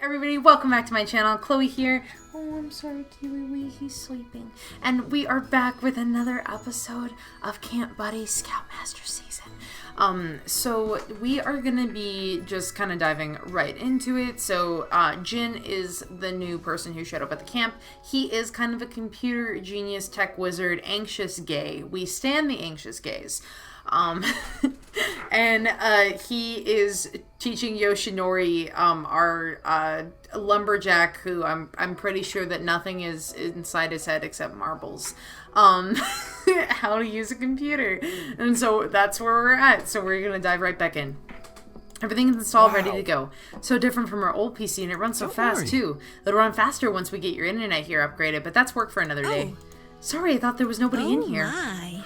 everybody, welcome back to my channel. Chloe here. Oh, I'm sorry, Kiwi, he's sleeping. And we are back with another episode of Camp Buddy Scoutmaster Season. So we are gonna be just kind of diving right into it. So, Jin is the new person who showed up at the camp. He is kind of a computer genius, tech wizard, anxious gay. We stan the anxious gays. And he is teaching Yoshinori, our lumberjack, who I'm pretty sure that nothing is inside his head except marbles, how to use a computer. And so that's where we're at. So we're gonna dive right back in. Everything's installed, ready to go. So different from our old PC, and it runs so fast too. It'll run faster once we get your internet here upgraded, but that's work for another day. Sorry, I thought there was nobody in here.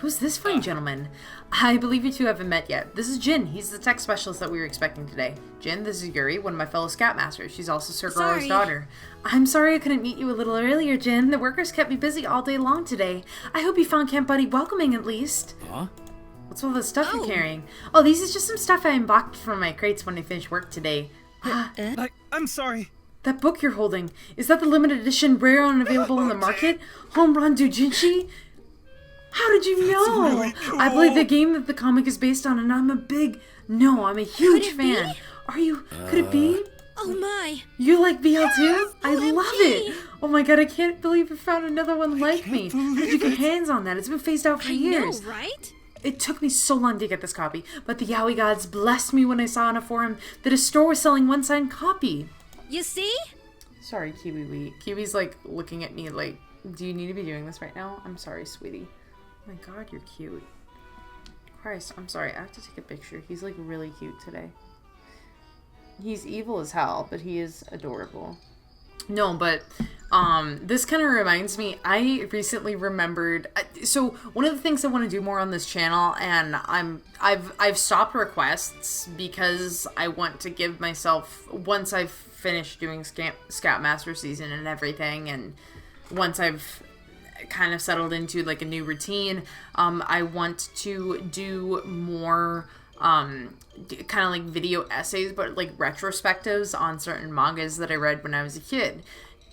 Who's this fine gentleman? I believe you two haven't met yet. This is Jin. He's the tech specialist that we were expecting today. Jin, this is Yuri, one of my fellow scoutmasters. She's also Sir Goro's daughter. I'm sorry I couldn't meet you a little earlier, Jin. The workers kept me busy all day long today. I hope you found Camp Buddy welcoming at least. Huh? What's all the stuff you're carrying? Oh, these is just some stuff I unboxed from my crates when I finished work today. I'm sorry. That book you're holding, is that the limited edition rare and unavailable in the market? Home-run doujinshi? How did you know? Really cool. I played the game that the comic is based on, and I'm a huge fan. Are you? Could it be? Oh my! You like BL too? I love it! Oh my god, I can't believe you found another one like me. How did you get your hands on that? It's been phased out for years. I know, right? It took me so long to get this copy, but the yaoi gods blessed me when I saw on a forum that a store was selling one signed copy. You see? Sorry, Kiwi. Kiwi's like looking at me like, do you need to be doing this right now? I'm sorry, sweetie. Oh my god, you're cute. Christ, I'm sorry. I have to take a picture. He's like really cute today. He's evil as hell, but he is adorable. No, but this kind of reminds me, I recently remembered, so one of the things I want to do more on this channel, and I've stopped requests because I want to give myself, once I've finished doing Scoutmaster Season and everything, and once I've kind of settled into like a new routine, I want to do more kind of like video essays, but like retrospectives on certain mangas that I read when I was a kid.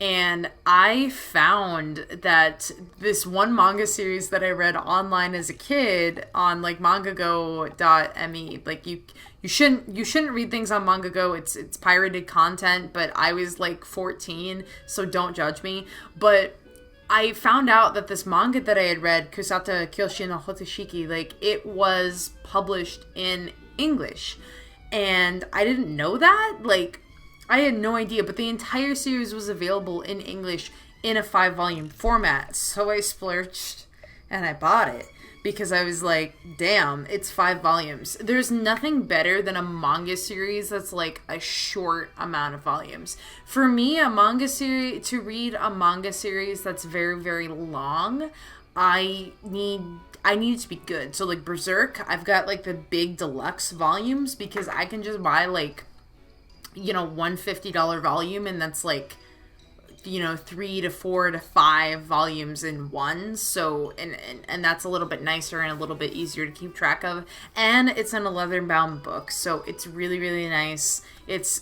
And I found that this one manga series that I read online as a kid on like mangago.me, like you shouldn't read things on Mangago. It's pirated content, but I was like 14, so don't judge me. But I found out that this manga that I had read, Kusata Kyoshi no Hotoshiki, like it was published in English. And I didn't know that. Like, I had no idea, but the entire series was available in English in a 5-volume format. So I splurged and I bought it because I was like, damn, it's 5 volumes. There's nothing better than a manga series that's like a short amount of volumes. For me, to read a manga series that's very, very long, I need it to be good. So like Berserk, I've got like the big deluxe volumes because I can just buy like, you know, one $50 volume, and that's like, you know, 3 to 4 to 5 volumes in one. So and that's a little bit nicer and a little bit easier to keep track of, and it's in a leather bound book, so it's really, really nice. It's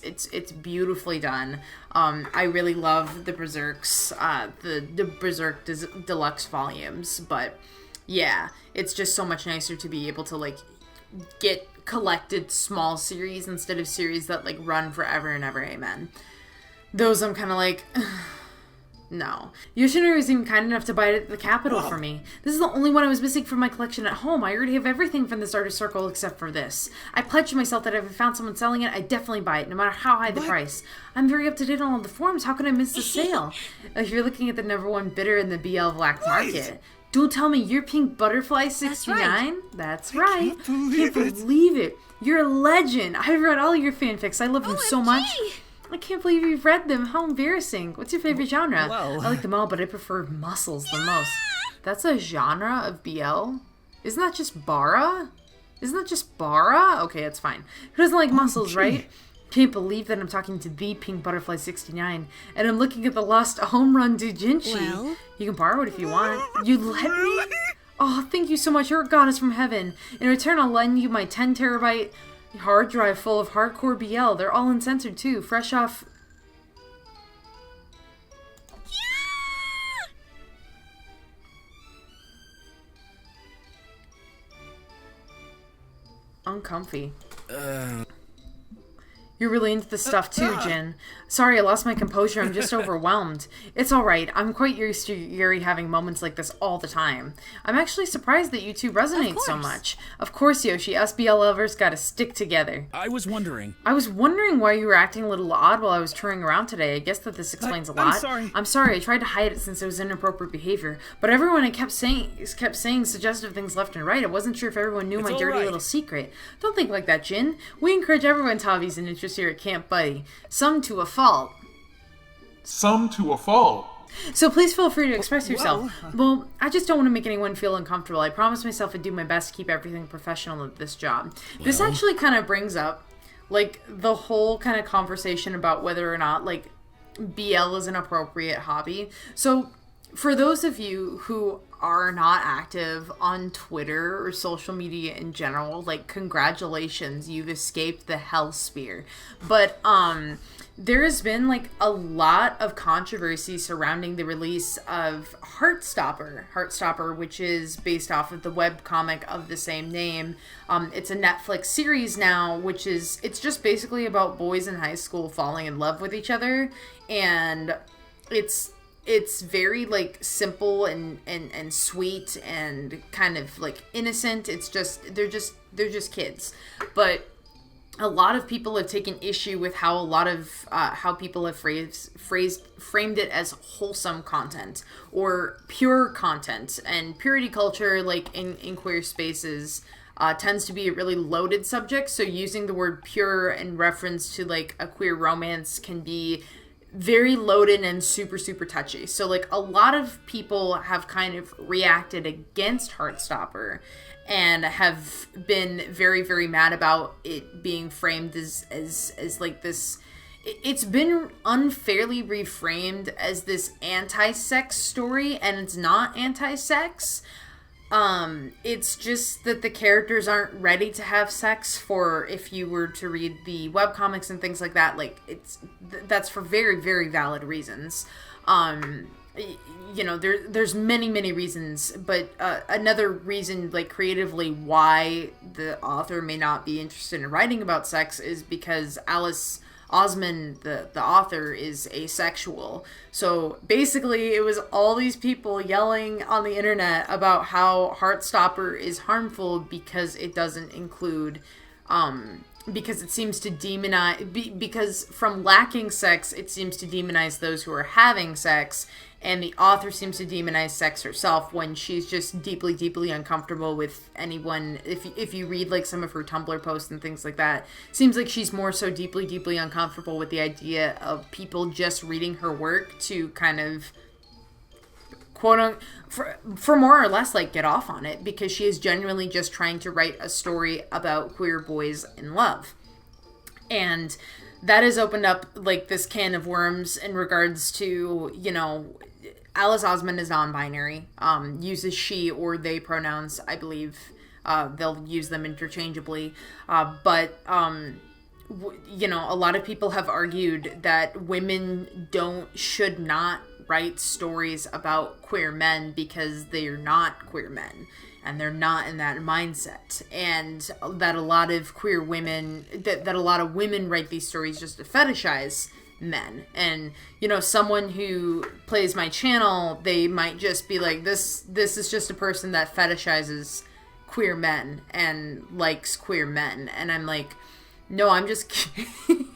beautifully done. I really love the Berserks, the Berserk deluxe volumes, but yeah, it's just so much nicer to be able to like get collected small series instead of series that like run forever and ever. Amen. Those I'm kind of like, no. Yoshinori was even kind enough to buy it at the Capitol for me. This is the only one I was missing from my collection at home. I already have everything from this artist circle except for this. I pledged to myself that if I found someone selling it, I'd definitely buy it, no matter how high the price. I'm very up to date on all the forums. How can I miss the sale? If you're looking at the #1 bidder in the BL black market. Don't tell me you're Pink Butterfly 69? That's right. Can't believe it. You're a legend. I've read all your fanfics. I love them so much. I can't believe you've read them. How embarrassing. What's your favorite genre? Well, I like them all, but I prefer muscles the most. That's a genre of BL? Isn't that just Bara? Okay, that's fine. Who doesn't like muscles, right? Can't believe that I'm talking to the Pink Butterfly 69, and I'm looking at the lost home-run doujinshi. Well? You can borrow it if you want. You let me? Oh, thank you so much. You're a goddess from heaven. In return, I'll lend you my 10 terabyte hard drive full of hardcore BL. They're all uncensored too, fresh off comfy. You're really into this stuff too, Jin. Sorry, I lost my composure. I'm just overwhelmed. It's alright. I'm quite used to Yuri having moments like this all the time. I'm actually surprised that you two resonate so much. Of course, Yoshi. Us BL lovers gotta stick together. I was wondering why you were acting a little odd while I was touring around today. I guess that this explains a lot. I'm sorry. I tried to hide it since it was inappropriate behavior. But everyone kept saying suggestive things left and right. I wasn't sure if everyone knew my dirty little secret. Don't think like that, Jin. We encourage everyone's hobbies and interests here at Camp Buddy. Some to a fault. Some to a fault. So please feel free to express yourself. Well, I just don't want to make anyone feel uncomfortable. I promised myself I'd do my best to keep everything professional at this job. This actually kind of brings up, like, the whole kind of conversation about whether or not, like, BL is an appropriate hobby. So, for those of you who are not active on Twitter or social media in general, like, congratulations, you've escaped the hellsphere. But, there has been, like, a lot of controversy surrounding the release of Heartstopper, which is based off of the webcomic of the same name. It's a Netflix series now, it's just basically about boys in high school falling in love with each other, and it's very, like, simple and sweet and kind of, like, innocent. It's just, they're just kids. But a lot of people have taken issue with how people have framed it as wholesome content or pure content. And purity culture, like, in queer spaces, tends to be a really loaded subject. So using the word pure in reference to, like, a queer romance can be very loaded and super, super touchy. So, like, a lot of people have kind of reacted against Heartstopper and have been very, very mad about it being framed as like this. It's been unfairly reframed as this anti-sex story, and it's not anti-sex. It's just that the characters aren't ready to have sex for, if you were to read the webcomics and things like that, like, that's for very, very valid reasons. You know, there's many reasons, but another reason, like, creatively why the author may not be interested in writing about sex is because Alice Osman, the author, is asexual. So basically it was all these people yelling on the internet about how Heartstopper is harmful because it doesn't include, because it seems to demonize, because from lacking sex, it seems to demonize those who are having sex, and the author seems to demonize sex herself when she's just deeply, deeply uncomfortable with anyone. If you read, like, some of her Tumblr posts and things like that, seems like she's more so deeply, deeply uncomfortable with the idea of people just reading her work to kind of, quote, for more or less, like, get off on it, because she is genuinely just trying to write a story about queer boys in love. And that has opened up, like, this can of worms in regards to, you know, Alice Osman is non-binary, uses she or they pronouns, I believe. They'll use them interchangeably. But you know, a lot of people have argued that women should not write stories about queer men because they're not queer men. And they're not in that mindset. And that a lot of queer women, that a lot of women write these stories just to fetishize men. And, you know, someone who plays my channel, they might just be like, this is just a person that fetishizes queer men and likes queer men. And I'm like, no, I'm just kidding.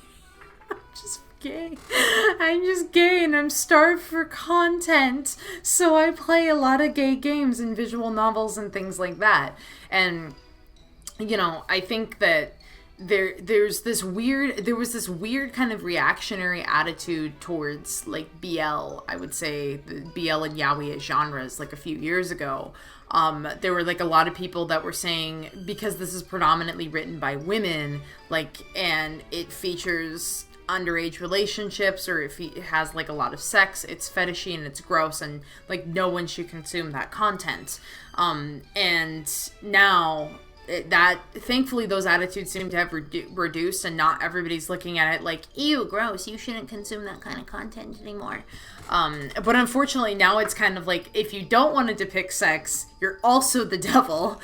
I'm just gay and I'm starved for content, so I play a lot of gay games and visual novels and things like that. And, you know, I think that there was this weird kind of reactionary attitude towards, like, BL, I would say, the BL and yaoi as genres, like, a few years ago. There were, like, a lot of people that were saying, because this is predominantly written by women, like, and it features underage relationships, or if it has, like, a lot of sex, it's fetishy and it's gross, and, like, no one should consume that content. And now that thankfully those attitudes seem to have reduced, and not everybody's looking at it like, ew, gross, you shouldn't consume that kind of content anymore. But unfortunately now it's kind of like, if you don't want to depict sex, you're also the devil.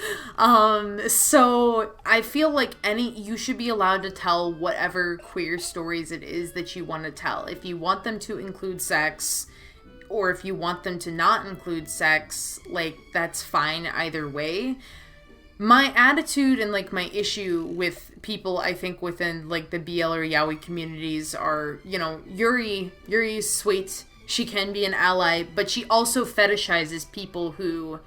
So I feel like you should be allowed to tell whatever queer stories it is that you want to tell. If you want them to include sex, or if you want them to not include sex, like, that's fine either way. My attitude and, like, my issue with people, I think, within, like, the BL or yaoi communities are, you know, Yuri's sweet. She can be an ally, but she also fetishizes people who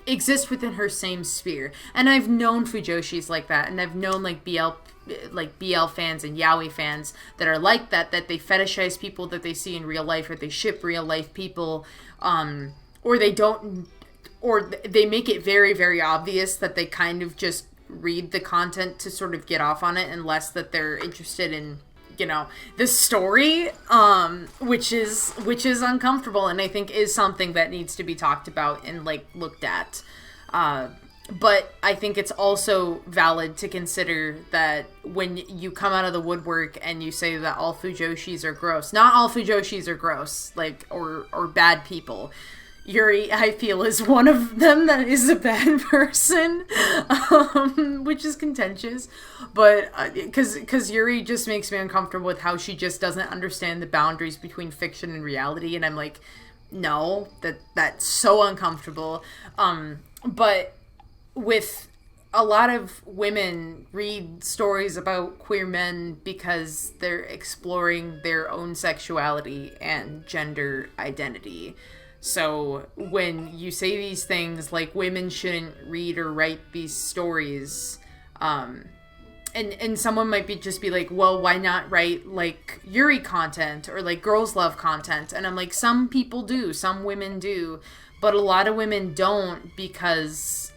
exist within her same sphere. And I've known fujoshis like that, and I've known, like, BL fans and yaoi fans that are like that they fetishize people that they see in real life, or they ship real life people, or they don't, or they make it very, very obvious that they kind of just read the content to sort of get off on it, unless that they're interested in, you know, the story, which is uncomfortable, and I think is something that needs to be talked about and, like, looked at. But I think it's also valid to consider that when you come out of the woodwork and you say that all fujoshis are gross, not all fujoshis are gross, like, or bad people. Yuri, I feel, is one of them that is a bad person, which is contentious, but because Yuri just makes me uncomfortable with how she just doesn't understand the boundaries between fiction and reality, and I'm like, no, that's so uncomfortable. But with a lot of women read stories about queer men because they're exploring their own sexuality and gender identity. So when you say these things like women shouldn't read or write these stories, and someone might just be like, well, why not write, like, Yuri content or, like, girls love content? And I'm like, some people do, some women do, but a lot of women don't, because,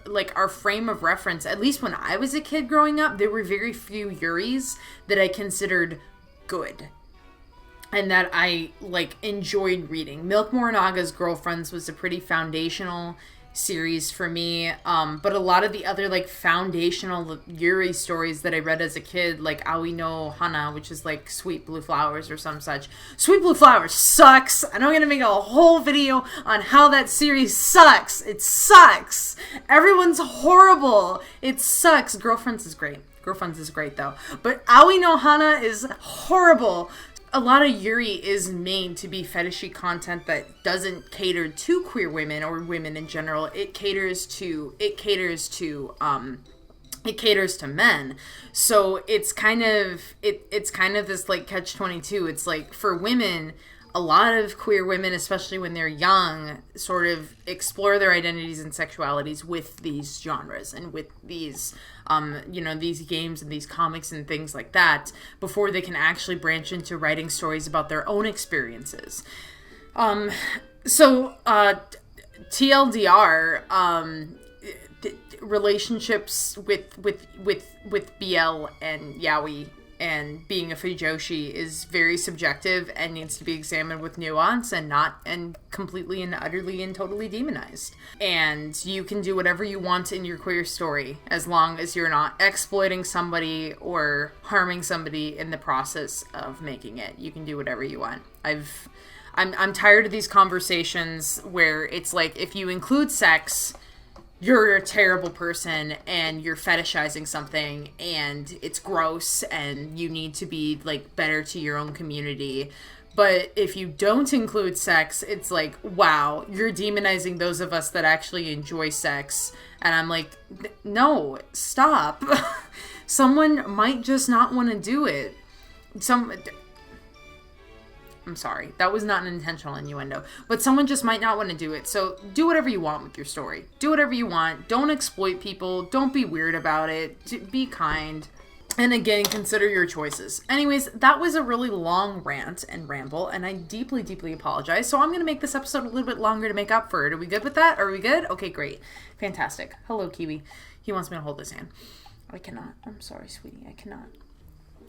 like, our frame of reference, at least when I was a kid growing up, there were very few Yuris that I considered good and that I, like, enjoyed reading. Milk Morinaga's Girlfriends was a pretty foundational series for me, but a lot of the other, like, foundational Yuri stories that I read as a kid, like Aoi no Hana, which is like Sweet Blue Flowers or some such. Sweet Blue Flowers sucks! I know I'm gonna make a whole video on how that series sucks! It sucks! Everyone's horrible! It sucks! Girlfriends is great. Girlfriends is great, though. But Aoi no Hana is horrible! A lot of Yuri is made to be fetishy content that doesn't cater to queer women or women in general. It caters to men. So it's kind of this, like, catch-22. It's like, for women, a lot of queer women, especially when they're young, sort of explore their identities and sexualities with these genres and with these, these games and these comics and things like that before they can actually branch into writing stories about their own experiences. TLDR, relationships with BL and yaoi and being a fujoshi is very subjective and needs to be examined with nuance and completely and utterly and totally demonized. And you can do whatever you want in your queer story as long as you're not exploiting somebody or harming somebody in the process of making it. You can do whatever you want. I'm tired of these conversations where it's like, if you include sex, you're a terrible person and you're fetishizing something and it's gross and you need to be, like, better to your own community. But if you don't include sex, it's like, wow, you're demonizing those of us that actually enjoy sex. And I'm like, no, stop. Someone might just not want to do it. I'm sorry, that was not an intentional innuendo, but someone just might not want to do it. So do whatever you want with your story. Do whatever you want. Don't exploit people. Don't be weird about it. Be kind. And again, consider your choices. Anyways, that was a really long rant and ramble, and I deeply, deeply apologize. So I'm going to make this episode a little bit longer to make up for it. Are we good with that? Are we good? Okay, great. Fantastic. Hello, Kiwi. He wants me to hold his hand. I cannot. I'm sorry, sweetie. I cannot.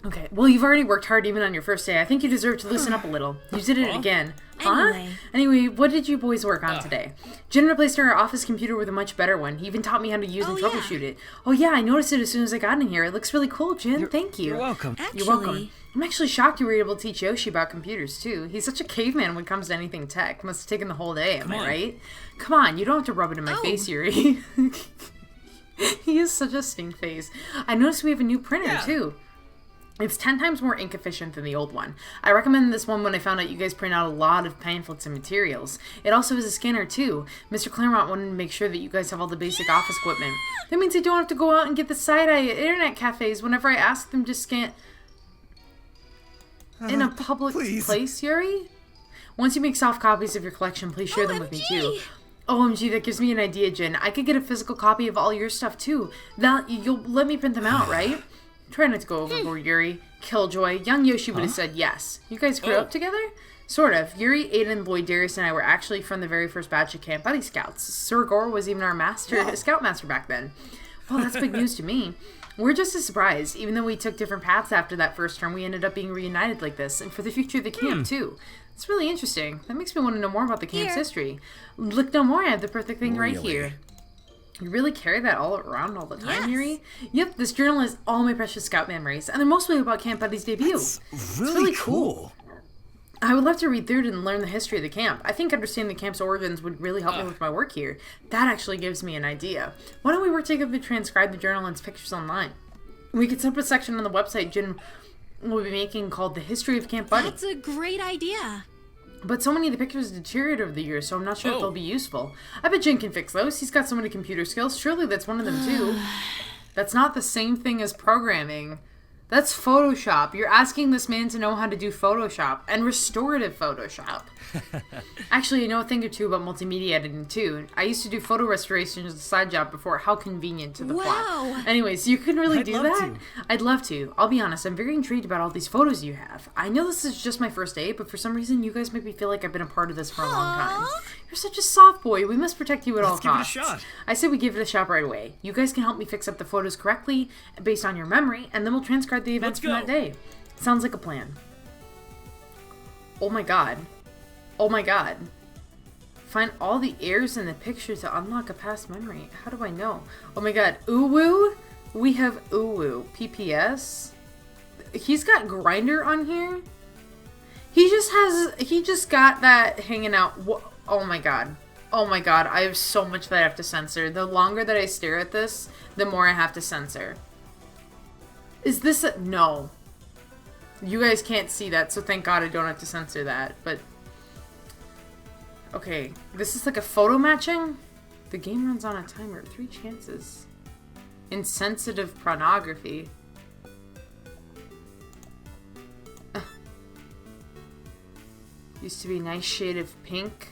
Okay, well, you've already worked hard even on your first day. I think you deserve to loosen up a little. You did it again. Huh? Anyway, what did you boys work on today? Jin replaced our office computer with a much better one. He even taught me how to use and troubleshoot it. Oh yeah, I noticed it as soon as I got in here. It looks really cool, Jin. Thank you. You're welcome. You're welcome. I'm actually shocked you were able to teach Yoshi about computers, too. He's such a caveman when it comes to anything tech. Must have taken the whole day, am I right? Come on, you don't have to rub it in my face, Yuri. He is such a stink face. I noticed we have a new printer, too. It's 10 times more ink efficient than the old one. I recommended this one when I found out you guys print out a lot of pamphlets and materials. It also has a scanner too. Mr. Claremont wanted to make sure that you guys have all the basic office equipment. That means I don't have to go out and get the side-eye at internet cafes whenever I ask them to scan... in a public place, Yuri? Once you make soft copies of your collection, please share them with me too. OMG, that gives me an idea, Jin. I could get a physical copy of all your stuff too. You'll let me print them out, right? Try not to go overboard, Yuri. Killjoy. Young Yoshi would have said yes. You guys grew up together? Sort of. Yuri, Aiden, Lloyd, Darius, and I were actually from the very first batch of Camp Buddy Scouts. Sir Gore was even our scoutmaster back then. Well, that's big news to me. We're just as surprised. Even though we took different paths after that first term, we ended up being reunited like this. And for the future of the camp, too. It's really interesting. That makes me want to know more about the camp's history. Look no more, I have the perfect thing right here. You really carry that all around all the time, Yuri? Yep, this journal is all my precious scout memories, and they're mostly about Camp Buddy's debut. It's really cool. I would love to read through it and learn the history of the camp. I think understanding the camp's origins would really help me with my work here. That actually gives me an idea. Why don't we work together to transcribe the journal and its pictures online? We could set up a section on the website Jin will be making called The History of Camp Buddy. That's a great idea. But so many of the pictures deteriorated over the years, so I'm not sure if they'll be useful. I bet Jin can fix those. He's got so many computer skills. Surely that's one of them, too. That's not the same thing as programming. That's Photoshop. You're asking this man to know how to do Photoshop and restorative Photoshop. Actually, I know a thing or two about multimedia editing, too. I used to do photo restoration as a side job before. How convenient to the plot. Anyways, you can really do that? I'd love to. I'll be honest, I'm very intrigued about all these photos you have. I know this is just my first day, but for some reason, you guys make me feel like I've been a part of this for a long time. You're such a soft boy. We must protect you at all costs. Give it a shot. I say we give it a shot right away. You guys can help me fix up the photos correctly based on your memory, and then we'll transcribe the events from that day. Sounds like a plan. Oh my god. Oh my god. Find all the errors in the picture to unlock a past memory. How do I know? Oh my god. Uwu? We have Uwu. PPS? He's got Grinder on here? He just got that hanging out. Oh my god. Oh my god. I have so much that I have to censor. The longer that I stare at this, the more I have to censor. Is this a... No. You guys can't see that, so thank god I don't have to censor that, but... Okay, this is like a photo matching? The game runs on a timer. 3 chances. Insensitive pornography. Used to be a nice shade of pink.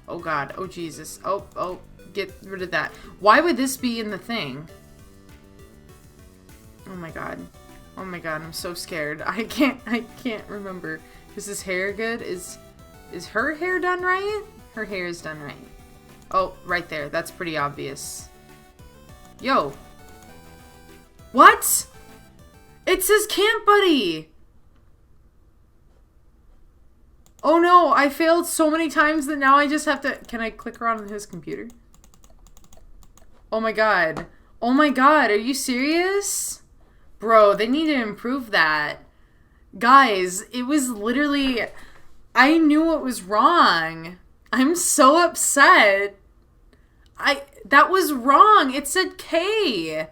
Oh god, oh Jesus. Oh, get rid of that. Why would this be in the thing? Oh my god. Oh my god, I'm so scared. I can't remember. Is his hair good? Is her hair done right? Her hair is done right. Oh, right there. That's pretty obvious. Yo. What? It says Camp Buddy! Oh no, I failed so many times that now I just have to... Can I click around on his computer? Oh my god. Oh my god, are you serious? Bro, they need to improve that. Guys, it was literally... I knew what was wrong. I'm so upset. That was wrong. It said K.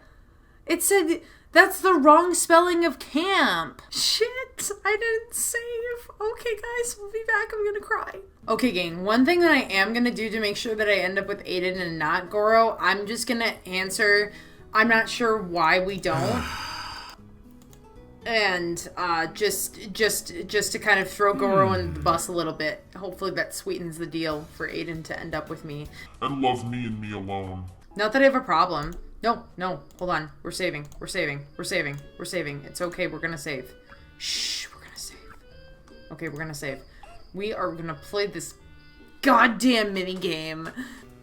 It said... That's the wrong spelling of camp. Shit, I didn't save. Okay, guys, we'll be back. I'm gonna cry. Okay, gang, one thing that I am gonna do to make sure that I end up with Aiden and not Goro, I'm just gonna answer, I'm not sure why we don't. And just to kind of throw Goro in the bus a little bit. Hopefully that sweetens the deal for Aiden to end up with me. And love me and me alone. Not that I have a problem. No, hold on. We're saving. It's okay, we're gonna save. Shh, we're gonna save. Okay, we're gonna save. We are gonna play this goddamn minigame.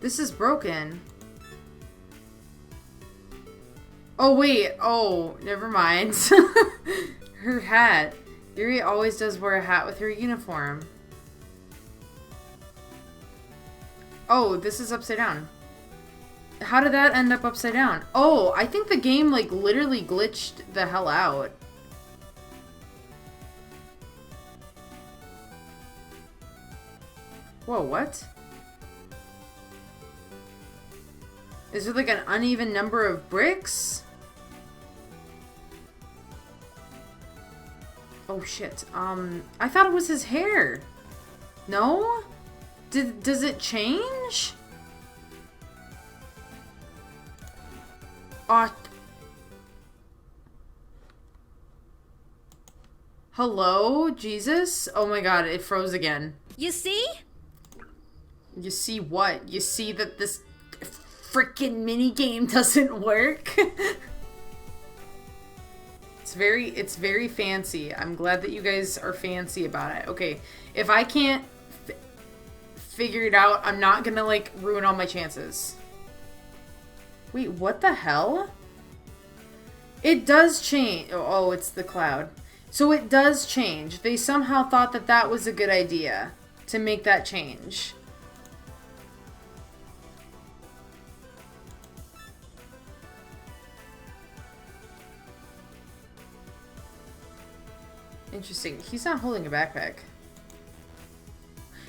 This is broken. Oh, wait. Oh, never mind. Her hat. Yuri always does wear a hat with her uniform. Oh, this is upside down. How did that end up upside down? Oh, I think the game, like, literally glitched the hell out. Whoa, what? Is there, like, an uneven number of bricks? Oh, shit. I thought it was his hair. No? Does it change? Hello, Jesus? Oh my god, it froze again. You see? You see what? You see that this freaking mini game doesn't work? It's very fancy. I'm glad that you guys are fancy about it. Okay, if I can't figure it out, I'm not gonna, like, ruin all my chances. Wait, what the hell? It does change. Oh, it's the cloud. So it does change. They somehow thought that that was a good idea to make that change. Interesting. He's not holding a backpack.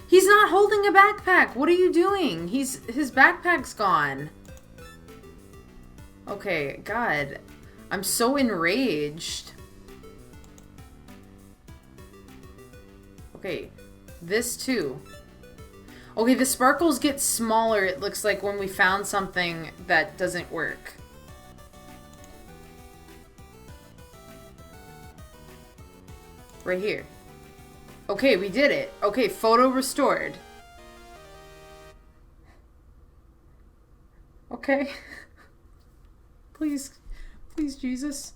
He's not holding a backpack! What are you doing? His backpack's gone. Okay, God. I'm so enraged. Okay, this too. Okay, the sparkles get smaller, it looks like, when we found something that doesn't work. Right here. Okay, we did it. Okay, photo restored. Okay. Please. Please, Jesus.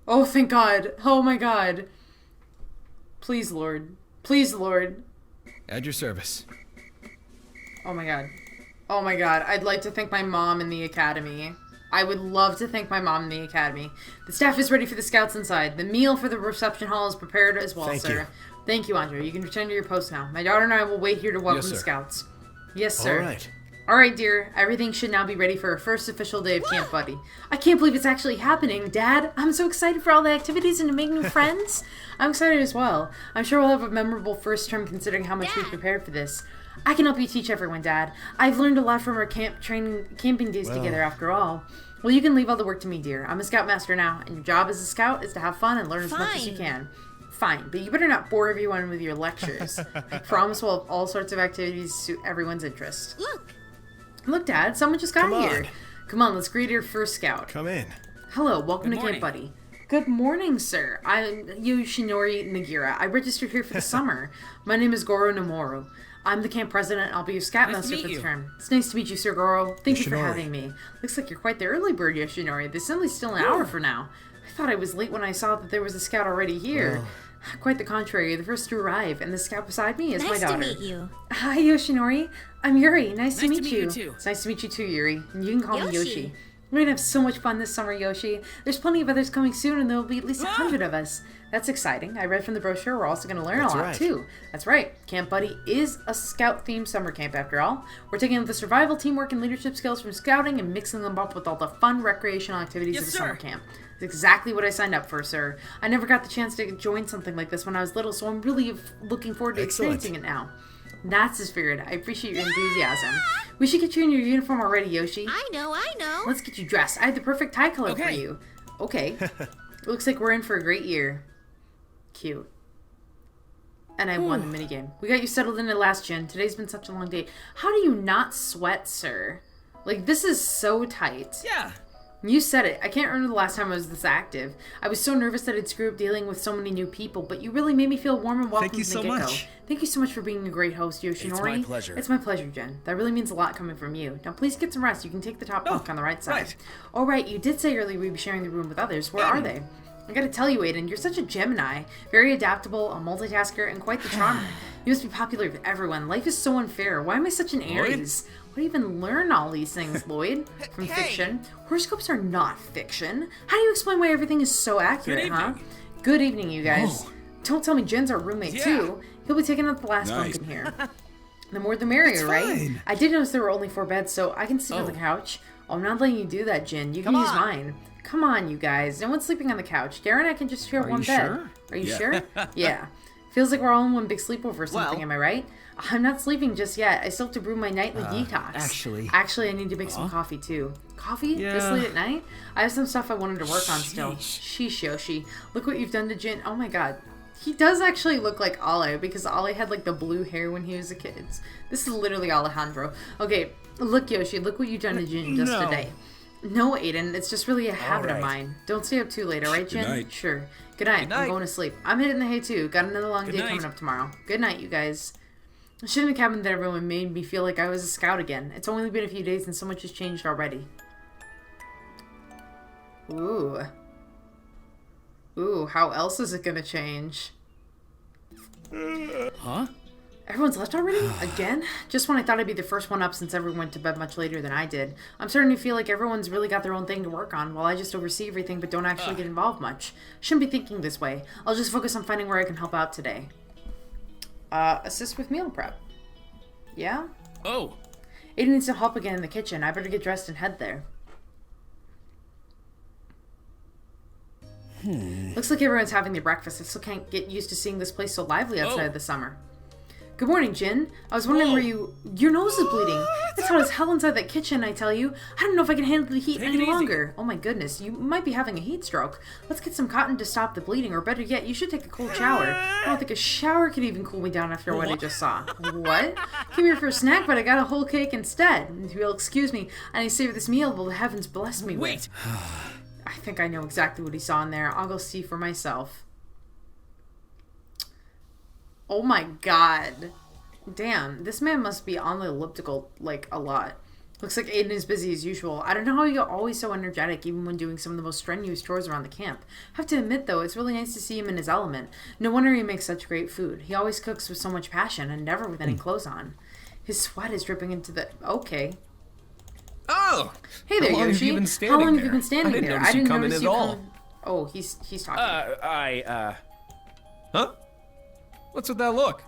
Oh, thank God. Oh my God. Please, Lord. Please, Lord. At your service. Oh my God. Oh my God. I'd like to thank my mom in the academy. I would love to thank my mom in the academy. The staff is ready for the scouts inside. The meal for the reception hall is prepared as well, sir. Thank you, Andre. You can return to your post now. My daughter and I will wait here to welcome the scouts. Yes, sir. All right. All right, dear. Everything should now be ready for our first official day of Camp Buddy. I can't believe it's actually happening, Dad. I'm so excited for all the activities and to make new friends. I'm excited as well. I'm sure we'll have a memorable first term considering how much we prepared for this. I can help you teach everyone, Dad. I've learned a lot from our camping days together after all. Well, you can leave all the work to me, dear. I'm a scoutmaster now, and your job as a scout is to have fun and learn as much as you can. Fine, but you better not bore everyone with your lectures. I promise we'll have all sorts of activities to suit everyone's interest. Look, Dad, someone just got here. Come on, let's greet your first scout. Come in. Hello, welcome to Camp Buddy. Good morning, sir. I'm Yoshinori Nagira. I registered here for the summer. My name is Goro Nomoro. I'm the camp president. I'll be your scoutmaster for the term. It's nice to meet you, Sir Goro. Thank you for having me. Looks like you're quite the early bird, Yoshinori. The assembly's still an hour from now. I thought I was late when I saw that there was a scout already here. Quite the contrary. The first to arrive, and the scout beside me is my daughter. Nice to meet you. Hi, Yoshinori. I'm Yuri. Nice to meet you. Too. It's nice to meet you too, Yuri. And you can call me Yoshi. We're gonna have so much fun this summer, Yoshi. There's plenty of others coming soon, and there will be at least 100 of us. That's exciting. I read from the brochure we're also going to learn a lot, too. That's right. Camp Buddy is a scout-themed summer camp, after all. We're taking the survival, teamwork, and leadership skills from scouting and mixing them up with all the fun recreational activities of the summer camp. That's exactly what I signed up for, sir. I never got the chance to join something like this when I was little, so I'm really looking forward to experiencing it now. That's the spirit. I appreciate your enthusiasm. We should get you in your uniform already, Yoshi. I know. Let's get you dressed. I have the perfect tie color for you. Okay. Looks like we're in for a great year. Cute. And I won the minigame. We got you settled into last gen. Today's been such a long day. How do you not sweat, sir? Like, this is so tight. Yeah. You said it. I can't remember the last time I was this active. I was so nervous that I'd screw up dealing with so many new people, but you really made me feel warm and welcome from the get-go. Much. Thank you so much for being a great host, Yoshinori. It's my pleasure. It's my pleasure, Jen. That really means a lot coming from you. Now, please get some rest. You can take the top bunk on the right side. Right. Oh, right. You did say earlier we'd be sharing the room with others. Where are they? I gotta tell you, Aiden, you're such a Gemini. Very adaptable, a multitasker, and quite the charmer. You must be popular with everyone. Life is so unfair. Why am I such an Aries? Why do you even learn all these things, Lloyd? From fiction? Horoscopes are not fiction. How do you explain why everything is so accurate, huh? Good evening, you guys. Oh. Don't tell me Jen's our roommate, too. He'll be taking up the last bunk in here. The more the merrier, right? Fine. I did notice there were only 4 beds, so I can sleep on the couch. Oh, I'm not letting you do that, Jen. You can use mine. Come on, you guys. No one's sleeping on the couch. Garen and I can just share one bed. Sure? Are you sure? Yeah. Feels like we're all in one big sleepover or something, am I right? I'm not sleeping just yet. I still have to brew my nightly detox. Actually, I need to make some coffee, too. Coffee? Yeah. This late at night? I have some stuff I wanted to work on still. Sheesh, Yoshi. Look what you've done to Jin. Oh my god. He does actually look like Ale, because Ale had like the blue hair when he was a kid. This is literally Alejandro. Okay, look Yoshi, look what you've done to Jin just today. No, Aiden, it's just really a habit of mine. Don't stay up too late, alright, Jin? Good night. Sure. Good night. I'm going to sleep. I'm hitting the hay too. Got another long day coming up tomorrow. Good night, you guys. I shouldn't have cabined that everyone made me feel like I was a scout again. It's only been a few days and so much has changed already. Ooh. Ooh, how else is it gonna change? Huh? Everyone's left already? Again? Just when I thought I'd be the first one up since everyone went to bed much later than I did. I'm starting to feel like everyone's really got their own thing to work on, while I just oversee everything but don't actually get involved much. Shouldn't be thinking this way. I'll just focus on finding where I can help out today. Assist with meal prep. Yeah? Oh. Aiden needs some help again in the kitchen. I better get dressed and head there. Looks like everyone's having their breakfast. I still can't get used to seeing this place so lively outside the summer. Good morning, Jin. I was wondering where you... Your nose is bleeding. It's hot as hell inside that kitchen, I tell you. I don't know if I can handle the heat any longer. Oh my goodness, you might be having a heat stroke. Let's get some cotton to stop the bleeding, or better yet, you should take a cold shower. I don't think a shower can even cool me down after what I just saw. What? Came here for a snack, but I got a whole cake instead. If you'll excuse me, I need to savor this meal the heavens bless me with. I think I know exactly what he saw in there. I'll go see for myself. Oh my god. Damn, this man must be on the elliptical, like, a lot. Looks like Aiden is busy as usual. I don't know how you're always so energetic, even when doing some of the most strenuous chores around the camp. Have to admit, though, it's really nice to see him in his element. No wonder he makes such great food. He always cooks with so much passion, and never with any clothes on. His sweat is dripping into the... Okay. Oh! Hey there, How long Yoshi. have you been standing How long there? have you been standing I didn't there? notice you come in at all. Oh, he's talking. Huh? What's with that look?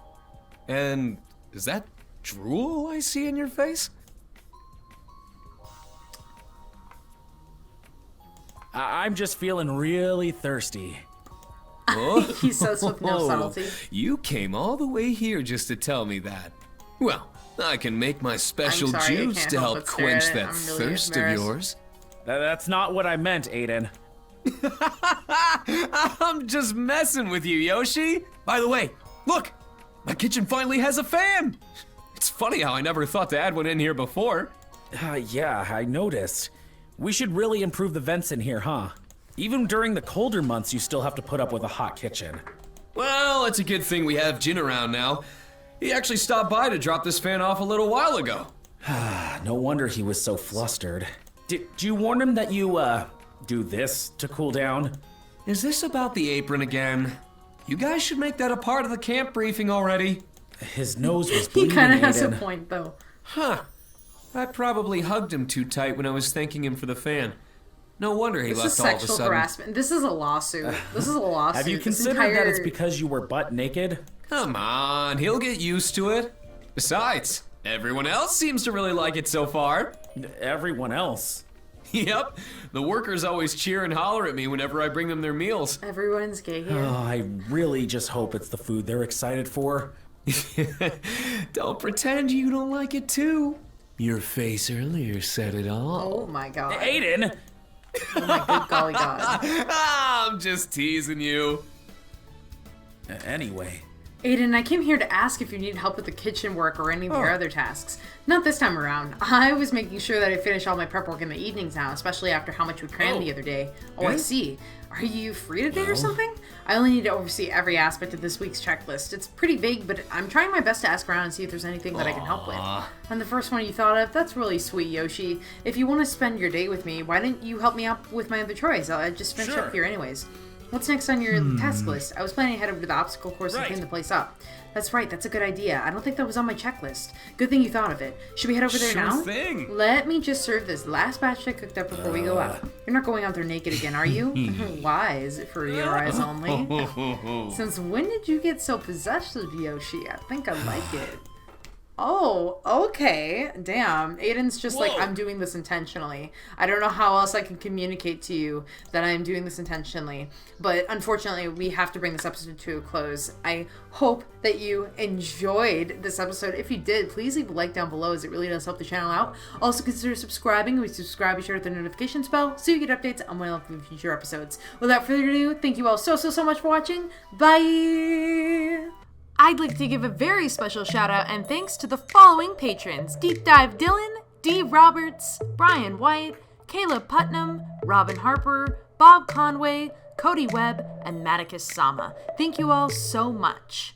And is that drool I see in your face? I'm just feeling really thirsty. Oh, He says with no subtlety. You came all the way here just to tell me that. Well, I can make my special I'm sorry, I juice can't to help help but stare quench at it. that I'm really thirst of embarrassed. yours. That's not what I meant, Aiden. I'm just messing with you, Yoshi. By the way, look! My kitchen finally has a fan! It's funny how I never thought to add one in here before. Yeah, I noticed. We should really improve the vents in here, huh? Even during the colder months, you still have to put up with a hot kitchen. Well, it's a good thing we have Jin around now. He actually stopped by to drop this fan off a little while ago. No wonder he was so flustered. Did you warn him that you, do this to cool down? Is this about the apron again? You guys should make that a part of the camp briefing already. His nose was He bleeding, kind of has a Aiden. point, though. Huh. I probably hugged him too tight when I was thanking him for the fan. No wonder he This is left all of a sexual sudden. harassment. This is a lawsuit. This is a lawsuit. Have you This considered that it's entire- because you were butt naked? Come on, he'll get used to it. Besides, everyone else seems to really like it so far. Everyone else. Yep, the workers always cheer and holler at me whenever I bring them their meals. Everyone's gay here. Oh, I really just hope it's the food they're excited for. Don't pretend you don't like it too. Your face earlier said it all. Oh my god. Aiden! Oh my good golly god. I'm just teasing you. Anyway. Aiden, I came here to ask if you need help with the kitchen work or any of Oh. your other tasks. Not this time around. I was making sure that I finish all my prep work in the evenings now, especially after how much we crammed the other day. Oh, I Yeah? see. Are you free today or something? I only need to oversee every aspect of this week's checklist. It's pretty vague, but I'm trying my best to ask around and see if there's anything that I can help with. And the first one you thought of, that's really sweet, Yoshi. If you want to spend your day with me, why didn't you help me out with my other chores? I'll just finish Sure. up here anyways. What's next on your task list? I was planning to head over to the obstacle course and clean the place up. That's right, that's a good idea. I don't think that was on my checklist. Good thing you thought of it. Should we head over there now? Sure thing. Let me just serve this last batch I cooked up before we go out. You're not going out there naked again, are you? Why? Is it for your eyes only? Since when did you get so possessive, Yoshi? I think I like it. Oh, okay. Damn. Aiden's just like, I'm doing this intentionally. I don't know how else I can communicate to you that I'm doing this intentionally. But unfortunately, we have to bring this episode to a close. I hope that you enjoyed this episode. If you did, please leave a like down below as it really does help the channel out. Also, consider subscribing. When you subscribe, be sure to hit the notification bell so you get updates on when I upload future episodes. Without further ado, thank you all so much for watching. Bye! I'd like to give a very special shout out and thanks to the following patrons: Deep Dive Dylan, D. Roberts, Brian White, Caleb Putnam, Robin Harper, Bob Conway, Cody Webb, and Maticus Sama. Thank you all so much.